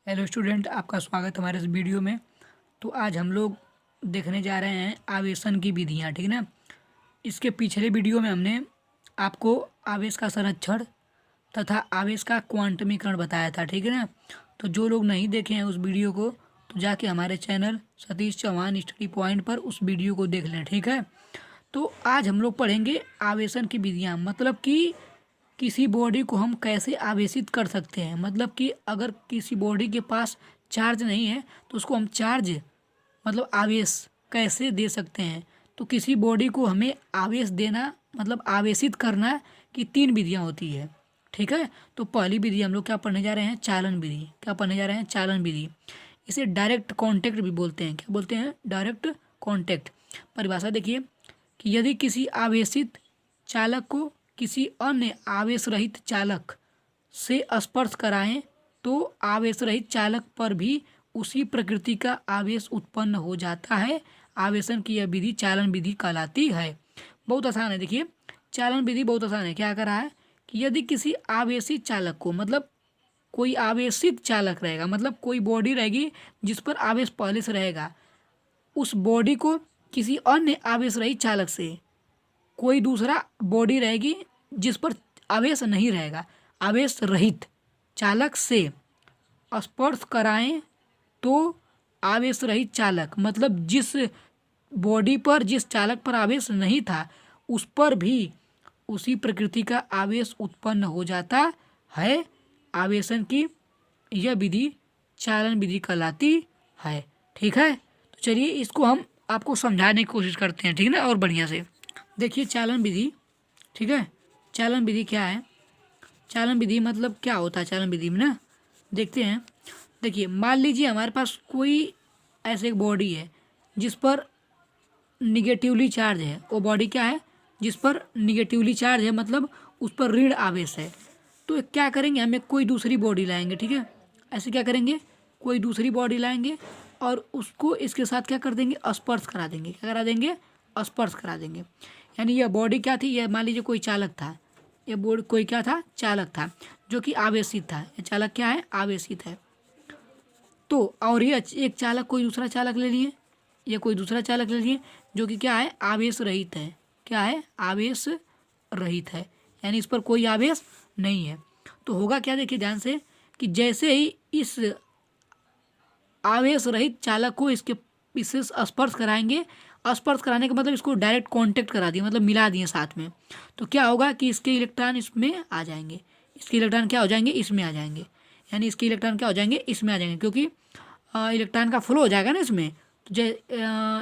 Hello student, आपका स्वागत हमारे इस वीडियो में। तो आज हम लोग देखने जा रहे हैं आवेशन की विधियाँ, ठीक ना। इसके पिछले वीडियो में हमने आपको आवेश का संरक्षण तथा आवेश का क्वांटमीकरण बताया था, ठीक है ना। तो जो लोग नहीं देखे हैं उस वीडियो को, तो जाके हमारे channel Satish Chauhan study point पर उस वीडियो को देख लें, ठीक है। तो आज हम लोग पढ़ेंगे आवेशन की विधियाँ, मतलब कि किसी बॉडी को हम कैसे आवेशित कर सकते हैं। मतलब कि अगर किसी बॉडी के पास चार्ज नहीं है तो उसको हम चार्ज मतलब आवेश कैसे दे सकते हैं। तो किसी बॉडी को हमें आवेश देना मतलब आवेशित करना की 3 विधियाँ होती है, ठीक है। तो पहली विधि हम लोग क्या पढ़ने जा रहे हैं, चालन विधि। क्या पढ़ने जा रहे हैं, चालन विधि। इसे डायरेक्ट कांटेक्ट भी बोलते हैं। क्या बोलते हैं, डायरेक्ट कांटेक्ट। परिभाषा देखिए कि यदि किसी आवेशित चालक को किसी अन्य आवेश रहित चालक से स्पर्श कराएं तो आवेश रहित चालक पर भी उसी प्रकृति का आवेश उत्पन्न हो जाता है। आवेशन की यह विधि चालन विधि कहलाती है। बहुत आसान है। देखिए चालन विधि बहुत आसान है। क्या कर रहा है कि यदि किसी आवेशित चालक को, मतलब कोई आवेशित चालक रहेगा, मतलब कोई बॉडी रहेगी जिस पर आवेश पहले से रहेगा, उस बॉडी को किसी अन्य आवेश रहित चालक से कोई दूसरा बॉडी रहेगी जिस पर आवेश नहीं रहेगा, आवेश रहित चालक से स्पर्श कराएं तो आवेश रहित चालक, मतलब जिस बॉडी पर जिस चालक पर आवेश नहीं था उस पर भी उसी प्रकृति का आवेश उत्पन्न हो जाता है। आवेशन की यह विधि चालन विधि कहलाती है, ठीक है। तो चलिए इसको हम आपको समझाने की कोशिश करते हैं, ठीक है ना, और बढ़िया से। देखिए चालन विधि, ठीक है। चालन विधि क्या है, चालन विधि मतलब क्या होता है चालन विधि में ना, देखते हैं। देखिए मान लीजिए हमारे पास कोई ऐसे एक बॉडी है जिस पर निगेटिवली चार्ज है। वो बॉडी क्या है, जिस पर निगेटिवली चार्ज है, मतलब उस पर ऋण आवेश है। तो क्या करेंगे, हमें कोई दूसरी बॉडी लाएंगे, ठीक है। ऐसे क्या करेंगे, कोई दूसरी बॉडी लाएंगे और उसको इसके साथ क्या कर देंगे, स्पर्श करा देंगे। क्या करा देंगे, स्पर्श करा देंगे। यानी यह बॉडी क्या थी, यह मान लीजिए कोई चालक था। यह बॉडी कोई क्या था, चालक था जो कि आवेशित था। यह चालक क्या है, आवेशित है। तो और ये एक चालक कोई दूसरा चालक ले लिए, ये कोई दूसरा चालक ले लिए जो कि क्या है, आवेश रहित है। क्या है, आवेश रहित है, यानी इस पर कोई आवेश नहीं है। तो होगा क्या, देखिए ध्यान से, कि जैसे ही इस आवेश रहित चालक को इससे स्पर्श कराएंगे, स्पर्श कराने का मतलब इसको डायरेक्ट कांटेक्ट करा दिए, मतलब मिला दिए साथ में। तो क्या होगा कि इसके इलेक्ट्रॉन इसमें आ जाएंगे, इसके इलेक्ट्रॉन क्या हो जाएंगे, इसमें आ जाएंगे। यानी इसके इलेक्ट्रॉन क्या हो जाएंगे, इसमें आ जाएंगे, क्योंकि इलेक्ट्रॉन का फ्लो हो जाएगा ना इसमें। तो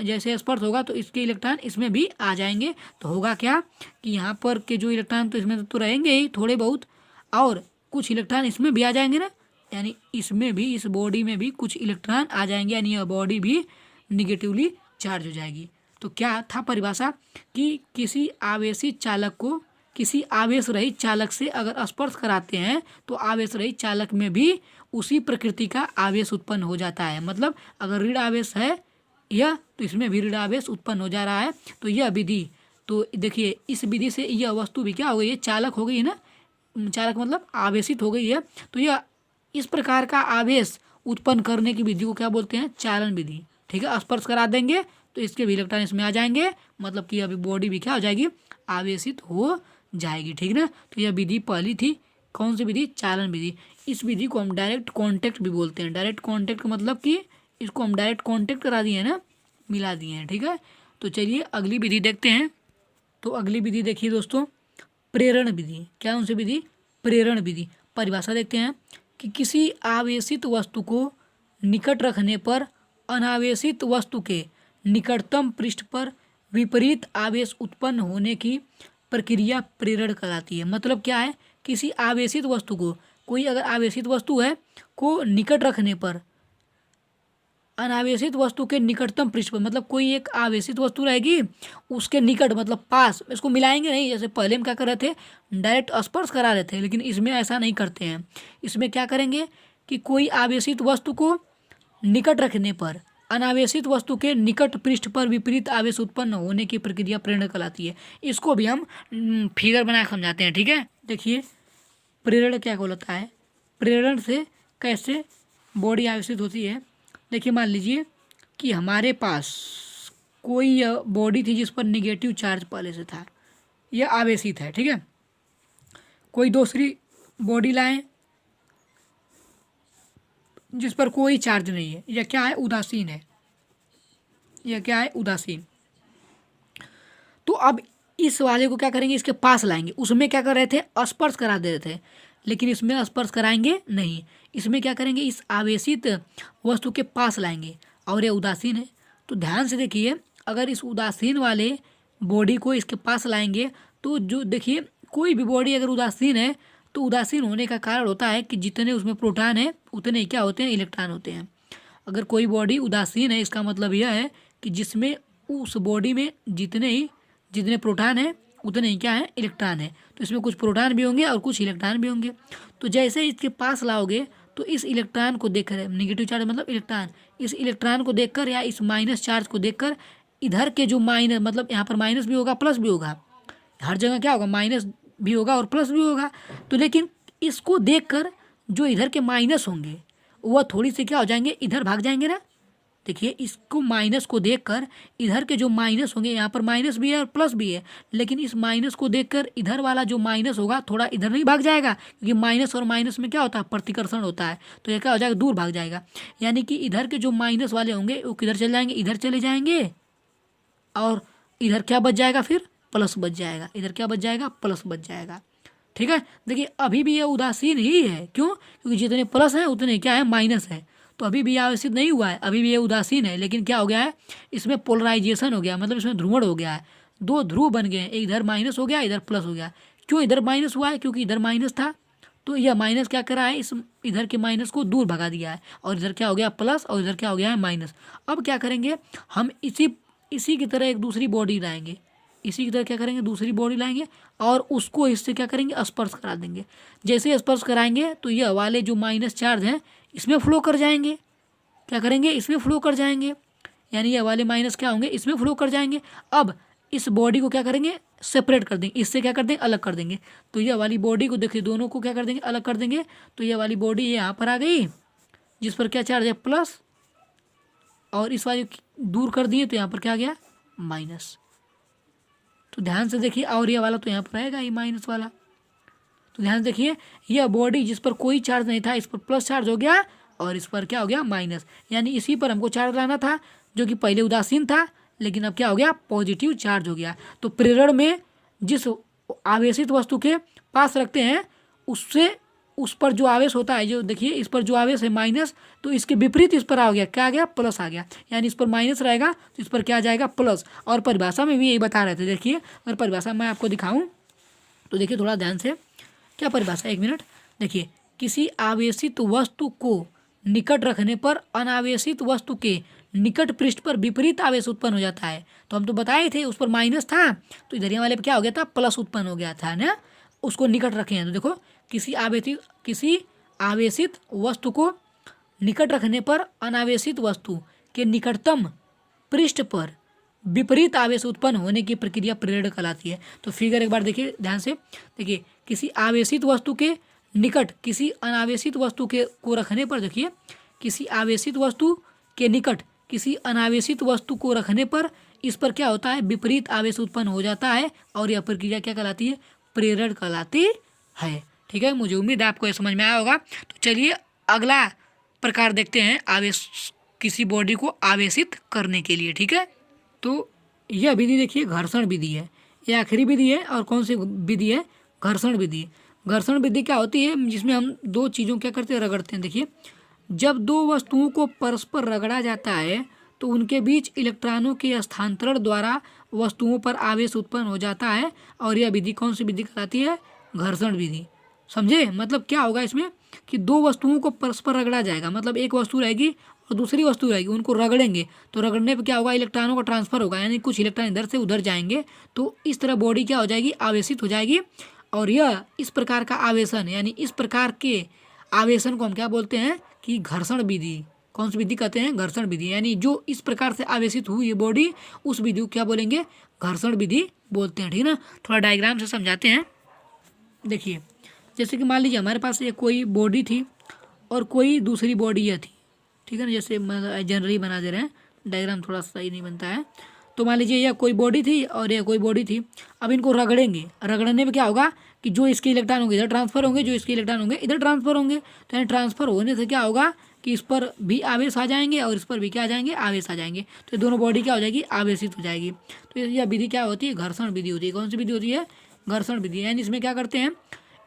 जैसे स्पर्श होगा तो इसके इलेक्ट्रॉन इसमें भी आ जाएंगे। तो होगा क्या कि यहाँ पर के जो इलेक्ट्रॉन तो इसमें तो रहेंगे ही थोड़े बहुत, और कुछ इलेक्ट्रॉन इसमें भी आ जाएंगे ना। यानी इसमें भी, इस बॉडी में भी कुछ इलेक्ट्रॉन आ जाएंगे, यानी यह बॉडी भी निगेटिवली चार्ज हो जाएगी। तो क्या था परिभाषा कि किसी आवेशित चालक को किसी आवेश रहित चालक से अगर स्पर्श कराते हैं तो आवेश रहित चालक में भी उसी प्रकृति का आवेश उत्पन्न हो जाता है। मतलब अगर ऋण आवेश है यह, तो इसमें भी ऋण आवेश उत्पन्न हो जा रहा है। तो यह विधि, तो देखिए इस विधि से यह वस्तु भी क्या हो गई है, चालक हो गई है ना। चालक मतलब आवेशित हो गई है। तो यह इस प्रकार का आवेश उत्पन्न करने की विधि को क्या बोलते हैं, चालन विधि, ठीक है। स्पर्श करा देंगे तो इसके भी इलेक्ट्रॉन इसमें आ जाएंगे, मतलब कि अभी बॉडी भी क्या हो जाएगी, आवेशित हो जाएगी, ठीक ना। तो यह विधि पहली थी, कौन सी विधि, चालन विधि। इस विधि को हम डायरेक्ट कांटेक्ट भी बोलते हैं। डायरेक्ट कांटेक्ट का मतलब कि इसको हम डायरेक्ट कांटेक्ट करा दिए हैं ना, मिला दिए हैं, ठीक है। तो चलिए अगली विधि देखते हैं। तो अगली विधि देखिए दोस्तों, प्रेरण विधि। क्या उनसे विधि, प्रेरण विधि। परिभाषा देखते हैं कि किसी आवेशित वस्तु को निकट रखने पर अनावेशित वस्तु के निकटतम पृष्ठ पर विपरीत आवेश उत्पन्न होने की प्रक्रिया प्रेरण कहलाती है। मतलब क्या है, किसी आवेशित वस्तु को, कोई अगर आवेशित वस्तु है को निकट रखने पर अनावेशित वस्तु के निकटतम पृष्ठ पर, मतलब कोई एक आवेशित वस्तु रहेगी उसके निकट मतलब पास, इसको मिलाएंगे नहीं। जैसे पहले हम क्या कर रहे थे, डायरेक्ट स्पर्श करा रहे थे, लेकिन इसमें ऐसा नहीं करते हैं। इसमें क्या करेंगे कि कोई आवेशित वस्तु को निकट रखने पर अनावेशित वस्तु के निकट पृष्ठ पर विपरीत आवेश उत्पन्न होने की प्रक्रिया प्रेरण कहलाती है। इसको भी हम फिगर बना समझाते हैं, ठीक है। देखिए प्रेरण क्या कहलाता है, प्रेरण से कैसे बॉडी आवेशित होती है। देखिए मान लीजिए कि हमारे पास कोई बॉडी थी जिस पर निगेटिव चार्ज पहले से था, यह आवेशित है, ठीक है। कोई दूसरी बॉडी लाएं जिस पर कोई चार्ज नहीं है, यह क्या है, उदासीन है, यह क्या है, उदासीन। तो अब इस वाले को क्या करेंगे, इसके पास लाएंगे। उसमें क्या कर रहे थे, स्पर्श करा दे रहे थे, लेकिन इसमें स्पर्श कराएंगे नहीं। इसमें क्या करेंगे, इस आवेशित वस्तु के पास लाएंगे और ये उदासीन है। तो ध्यान से देखिए, अगर इस उदासीन वाले बॉडी को इसके पास लाएंगे तो जो देखिए कोई भी बॉडी अगर उदासीन है तो उदासीन होने का कारण होता है कि जितने उसमें प्रोटॉन है उतने ही क्या होते हैं, इलेक्ट्रॉन होते हैं। अगर कोई बॉडी उदासीन है इसका मतलब यह है कि जिसमें उस बॉडी में जितने प्रोटॉन है उतने ही क्या है, इलेक्ट्रॉन है। तो इसमें कुछ प्रोटॉन भी होंगे और कुछ इलेक्ट्रॉन भी होंगे। तो जैसे इसके पास लाओगे तो इस इलेक्ट्रॉन को देखकर, नेगेटिव चार्ज मतलब इलेक्ट्रॉन, इस इलेक्ट्रॉन को देखकर या इस माइनस चार्ज को देखकर इधर के जो माइनस, मतलब यहाँ पर माइनस भी होगा प्लस भी होगा, हर जगह क्या होगा, माइनस भी होगा और प्लस भी होगा। तो लेकिन इसको देखकर जो इधर के माइनस होंगे वह थोड़ी सी क्या हो जाएंगे, इधर भाग जाएंगे ना। देखिए इसको माइनस को देखकर इधर के जो माइनस होंगे, यहाँ पर माइनस भी है और प्लस भी है, लेकिन इस माइनस को देखकर इधर वाला जो माइनस होगा थोड़ा इधर नहीं भाग जाएगा, क्योंकि माइनस और माइनस में क्या होता है, प्रतिकर्षण होता है। तो ये क्या हो जाएगा, दूर भाग जाएगा। यानी कि इधर के जो माइनस वाले होंगे वो किधर चले जाएंगे, इधर चले जाएंगे, और इधर क्या बच जाएगा, फिर प्लस बच जाएगा। इधर क्या बच जाएगा, प्लस बच जाएगा, ठीक है। देखिए अभी भी ये उदासीन ही है, क्यों, क्योंकि जितने प्लस हैं उतने क्या है, माइनस है। तो अभी भी आवेशित नहीं हुआ है, अभी भी ये उदासीन है। लेकिन क्या हो गया है, इसमें पोलराइजेशन हो गया, मतलब इसमें ध्रुवण हो गया है, दो ध्रुव बन गए हैं, एक इधर माइनस हो गया, इधर प्लस हो गया। क्यों इधर माइनस हुआ है, क्योंकि इधर माइनस था, तो यह माइनस क्या करा है, इस इधर के माइनस को दूर भगा दिया है, और इधर क्या हो गया, प्लस, और इधर क्या हो गया है, माइनस। अब क्या करेंगे हम, इसी की तरह एक दूसरी बॉडी लाएंगे, इसी की तरह क्या करेंगे, दूसरी बॉडी लाएंगे और उसको इससे क्या करेंगे, स्पर्श करा देंगे। जैसे स्पर्श कराएंगे तो यह वाले जो माइनस चार्ज हैं इसमें फ्लो कर जाएंगे, क्या करेंगे, इसमें फ्लो कर जाएंगे, यानी ये वाले माइनस क्या होंगे, इसमें फ्लो कर जाएंगे। अब इस बॉडी को क्या करेंगे, सेपरेट कर देंगे, इससे क्या कर देंगे, अलग कर देंगे। तो ये वाली बॉडी को देखिए, दोनों को क्या कर देंगे, अलग कर देंगे। तो ये वाली बॉडी यहाँ पर आ गई जिस पर क्या चार्ज है, प्लस, और इस वाली दूर कर दिए तो यहाँ पर क्या आ गया, माइनस। तो ध्यान से देखिए, और ये वाला तो यहाँ पर आएगा, ये माइनस वाला। तो ध्यान से देखिए, यह बॉडी जिस पर कोई चार्ज नहीं था इस पर प्लस चार्ज हो गया, और इस पर क्या हो गया, माइनस। यानी इसी पर हमको चार्ज लाना था जो कि पहले उदासीन था, लेकिन अब क्या हो गया, पॉजिटिव चार्ज हो गया। तो प्रेरण में जिस आवेशित वस्तु के पास रखते हैं उससे उस पर जो आवेश होता है, जो देखिए इस पर जो आवेश है माइनस, तो इसके विपरीत इस पर आ गया, क्या आ गया, प्लस आ गया। यानी इस पर माइनस रहेगा तो इस पर क्या आ जाएगा, प्लस। और परिभाषा में भी यही बता रहे थे। देखिए अगर परिभाषा मैं आपको दिखाऊं तो देखिए थोड़ा ध्यान से, क्या परिभाषा, एक मिनट देखिए, किसी आवेशित वस्तु को निकट रखने पर अनावेशित वस्तु के निकट पृष्ठ पर विपरीत आवेश उत्पन्न हो जाता है। तो हम तो बताए थे उस पर माइनस था तो इधर वाले पे क्या हो गया था, प्लस उत्पन्न हो गया था ना, उसको निकट रखे हैं। तो देखो किसी आवेशित वस्तु को निकट रखने पर अनावेशित वस्तु के निकटतम पृष्ठ पर विपरीत आवेश उत्पन्न होने की प्रक्रिया प्रेरण कहलाती है। तो फिगर एक बार देखिए ध्यान से, देखिए किसी आवेशित वस्तु के निकट किसी अनावेशित वस्तु के को रखने पर, देखिए किसी आवेशित वस्तु के निकट किसी अनावेशित वस्तु को रखने पर इस पर क्या होता है, विपरीत आवेश उत्पन्न हो जाता है, और यह प्रक्रिया क्या कहलाती है, प्रेरण कहलाती है। ठीक है, मुझे उम्मीद है आपको ये समझ में आया होगा। तो चलिए अगला प्रकार देखते हैं, आवेश, किसी बॉडी को आवेशित करने के लिए। ठीक है, तो यह विधि देखिए घर्षण विधि है, यह आखिरी विधि है। और कौन सी विधि है, घर्षण विधि। घर्षण विधि क्या होती है, जिसमें हम दो चीज़ों क्या करते हैं, रगड़ते हैं। देखिए जब दो वस्तुओं को परस्पर रगड़ा जाता है तो उनके बीच इलेक्ट्रॉनों के स्थानांतरण द्वारा वस्तुओं पर आवेश उत्पन्न हो जाता है, और यह विधि कौन सी विधि कहलाती है, घर्षण विधि। समझे, मतलब क्या होगा इसमें कि दो वस्तुओं को परस्पर रगड़ा जाएगा, मतलब एक वस्तु रहेगी और दूसरी वस्तु रहेगी, उनको रगड़ेंगे तो रगड़ने पे क्या होगा, इलेक्ट्रॉनों का ट्रांसफर होगा, यानी कुछ इलेक्ट्रॉन इधर से उधर जाएंगे। तो इस तरह बॉडी क्या हो जाएगी, आवेशित हो जाएगी। और यह इस प्रकार का आवेशन, यानी इस प्रकार के आवेशन को हम क्या बोलते हैं कि घर्षण विधि। कौन सी विधि कहते हैं, घर्षण विधि। यानी जो इस प्रकार से आवेशित हुई ये बॉडी, उस विधि को क्या बोलेंगे, घर्षण विधि बोलते हैं। ठीक है ना, थोड़ा डायग्राम से समझाते हैं। देखिए जैसे कि मान लीजिए हमारे पास ये कोई बॉडी थी और कोई दूसरी बॉडी यह थी, ठीक है ना। जैसे जनरली बना दे रहे हैं, डायग्राम थोड़ा सही नहीं बनता है। तो मान लीजिए यह कोई बॉडी थी और यह कोई बॉडी थी। अब इनको रगड़ेंगे, रगड़ने में क्या होगा कि जो इसके इलेक्ट्रॉन होंगे इधर ट्रांसफर होंगे, जो इसके इलेक्ट्रॉन होंगे इधर ट्रांसफर होंगे। तो यानी ट्रांसफर होने से क्या होगा कि इस पर भी आवेश आ जाएंगे और इस पर भी क्या आ जाएंगे, आवेश आ जाएंगे। तो दोनों बॉडी क्या हो जाएगी, आवेशित हो जाएगी। तो यह विधि क्या होती है, घर्षण विधि होती है। कौन सी विधि होती है, घर्षण विधि। यानी इसमें क्या करते हैं,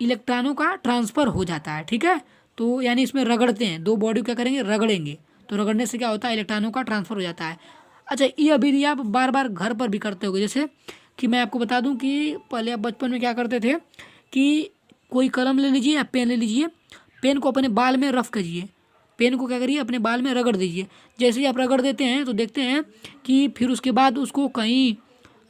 इलेक्ट्रॉनों का ट्रांसफर हो जाता है, ठीक है। तो यानी इसमें रगड़ते हैं, दो बॉडी क्या करेंगे, रगड़ेंगे। तो रगड़ने से क्या होता है, इलेक्ट्रॉनों का ट्रांसफर हो जाता है। अच्छा, ये विधि आप बार बार घर पर भी करते होगे। जैसे कि मैं आपको बता दूं कि पहले आप बचपन में क्या करते थे कि कोई कलम ले लीजिए या पेन ले लीजिए, पेन को अपने बाल में रफ करिए, पेन को क्या करिए, अपने बाल में रगड़ दीजिए। जैसे ही आप रगड़ देते हैं तो देखते हैं कि फिर उसके बाद उसको कहीं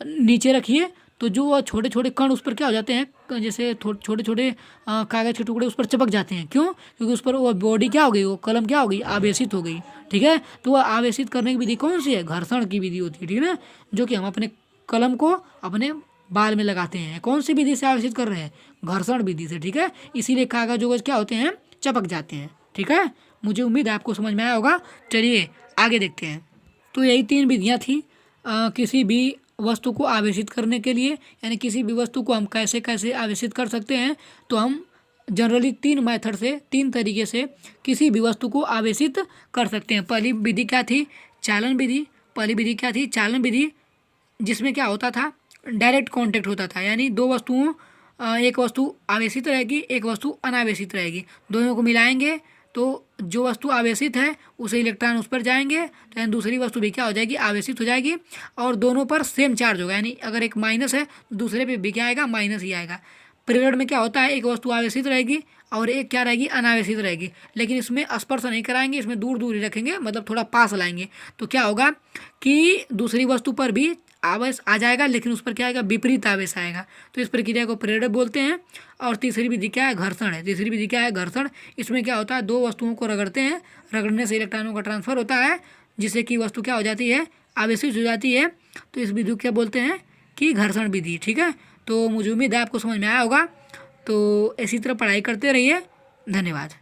नीचे रखिए, तो जो छोटे छोटे कण उस पर क्या हो जाते हैं, जैसे छोटे छोटे कागज़ के टुकड़े उस पर चिपक जाते हैं। क्यों, क्योंकि उस पर वो बॉडी क्या हो गई, वो कलम क्या हो गई, आवेशित हो गई, ठीक है। तो वह आवेशित करने की विधि कौन सी है, घर्षण की विधि होती है, ठीक है ना। जो कि हम अपने कलम को अपने बाल में लगाते हैं। कौन सी विधि से आवेशित कर रहे हैं, घर्षण विधि से, ठीक है। इसीलिए कागज वगज क्या होते हैं, चिपक जाते हैं, ठीक है। मुझे उम्मीद है आपको समझ में आया होगा। चलिए आगे देखते हैं। तो यही 3 विधियाँ थी किसी भी वस्तु को आवेशित करने के लिए। यानी किसी भी वस्तु को हम कैसे कैसे आवेशित कर सकते हैं, तो हम जनरली 3 मेथड से, 3 तरीके से किसी भी वस्तु को आवेशित कर सकते हैं। पहली विधि क्या थी, चालन विधि। पहली विधि क्या थी, चालन विधि, जिसमें क्या होता था, डायरेक्ट कांटेक्ट होता था। यानी दो वस्तुओं, एक वस्तु आवेशित रहेगी, एक वस्तु अनावेशित रहेगी, दोनों को मिलाएंगे तो जो वस्तु आवेशित है उसे इलेक्ट्रॉन उस पर जाएंगे, तो यानी दूसरी वस्तु भी क्या हो जाएगी, आवेशित हो जाएगी। और दोनों पर सेम चार्ज होगा। यानी अगर एक माइनस है तो दूसरे पे भी क्या आएगा, माइनस ही आएगा। पीरियड में क्या होता है, एक वस्तु आवेशित रहेगी और एक क्या रहेगी, अनावेशित रहेगी। लेकिन इसमें स्पर्श नहीं कराएंगे, इसमें दूर दूर ही रखेंगे, मतलब थोड़ा पास लाएंगे। तो क्या होगा कि दूसरी वस्तु पर भी आवेश आ जाएगा, लेकिन उस पर क्या आएगा, विपरीत आवेश आएगा। तो इस प्रक्रिया को प्रेरक बोलते हैं। और तीसरी विधि क्या है, घर्षण है। तीसरी विधि क्या है, घर्षण। इसमें क्या होता है, दो वस्तुओं को रगड़ते हैं, रगड़ने से इलेक्ट्रॉनों का ट्रांसफर होता है, जिससे कि वस्तु क्या हो जाती है, आवेशित हो जाती है। तो इस विधि को क्या बोलते हैं कि घर्षण विधि, ठीक है। तो मुझे उम्मीद है आपको समझ में आया होगा। तो इसी तरह पढ़ाई करते रहिए। धन्यवाद।